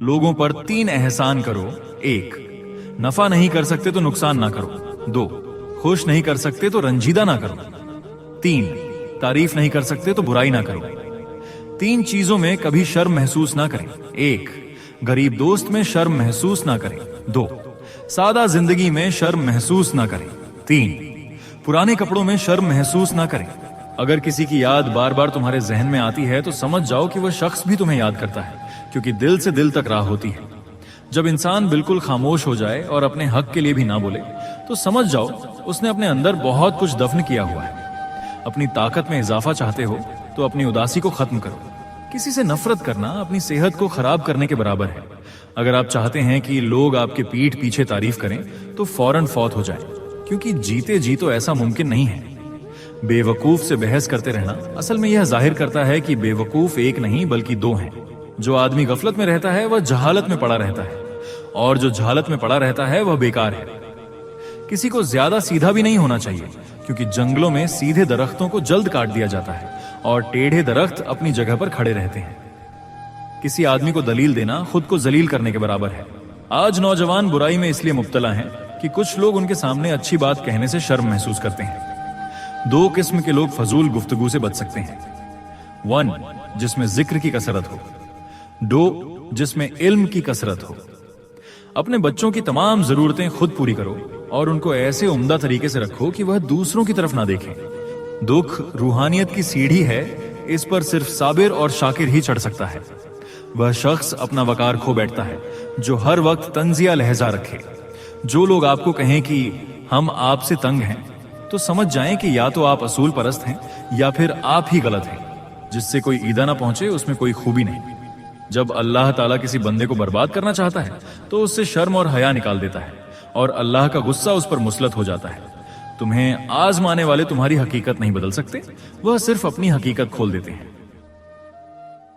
लोगों पर 3 एहसान करो। 1, नफा नहीं कर सकते तो नुकसान ना करो। 2, खुश नहीं कर सकते तो रंजीदा ना करो। 3, तारीफ नहीं कर सकते तो बुराई ना करो। 3 चीजों में कभी शर्म महसूस ना करें। 1, गरीब दोस्त में शर्म महसूस ना करें। 2, सादा जिंदगी में शर्म महसूस ना करें। 3, पुराने कपड़ों में शर्म महसूस ना करें। अगर किसी की याद बार बार तुम्हारे जहन में आती है तो समझ जाओ कि वह शख्स भी तुम्हें याद करता है, क्योंकि दिल से दिल तक राह होती है। जब इंसान बिल्कुल खामोश हो जाए और अपने हक के लिए भी ना बोले तो समझ जाओ उसने अपने अंदर बहुत कुछ दफन किया हुआ है। अपनी ताकत में इजाफा चाहते हो तो अपनी उदासी को खत्म करो। किसी से नफरत करना अपनी सेहत को खराब करने के बराबर है। अगर आप चाहते हैं कि लोग आपके पीठ पीछे तारीफ करें तो फौरन फौत हो जाए, क्योंकि जीते जी तो ऐसा मुमकिन नहीं है। बेवकूफ से बहस करते रहना असल में यह जाहिर करता है कि बेवकूफ एक नहीं बल्कि 2 हैं। जो आदमी गफलत में रहता है वह जहालत में पड़ा रहता है, और जो जहालत में पड़ा रहता है वह बेकार है। किसी को ज्यादा सीधा भी नहीं होना चाहिए, क्योंकि जंगलों में सीधे दरख्तों को जल्द काट दिया जाता है और टेढ़े दरख्त अपनी जगह पर खड़े रहते हैं। किसी आदमी को दलील देना खुद को जलील करने के बराबर है। आज नौजवान बुराई में इसलिए मुब्तला हैं कि कुछ लोग उनके सामने अच्छी बात कहने से शर्म महसूस करते हैं। 2 किस्म के लोग फजूल गुफ्तगू से बच सकते हैं। 1, जिसमें जिक्र की कसरत हो। 2, जिसमें इल्म की कसरत हो। अपने बच्चों की तमाम जरूरतें खुद पूरी करो और उनको ऐसे उम्दा तरीके से रखो कि वह दूसरों की तरफ ना देखें। दुख रूहानियत की सीढ़ी है, इस पर सिर्फ साबिर और शाकिर ही चढ़ सकता है। वह शख्स अपना वकार खो बैठता है जो हर वक्त तंजिया लहजा रखे। जो लोग आपको कहें कि हम आपसे तंग हैं, तो समझ जाएं कि या तो आप असूल परस्त हैं या फिर आप ही गलत हैं। जिससे कोई ईदा ना पहुंचे उसमें कोई खूबी नहीं। जब अल्लाह ताला किसी बंदे को बर्बाद करना चाहता है तो उससे शर्म और हया निकाल देता है और अल्लाह का गुस्सा उस पर मुसलत हो जाता है। तुम्हें आजमाने वाले तुम्हारी हकीकत नहीं बदल सकते, वह सिर्फ अपनी हकीकत खोल देते हैं।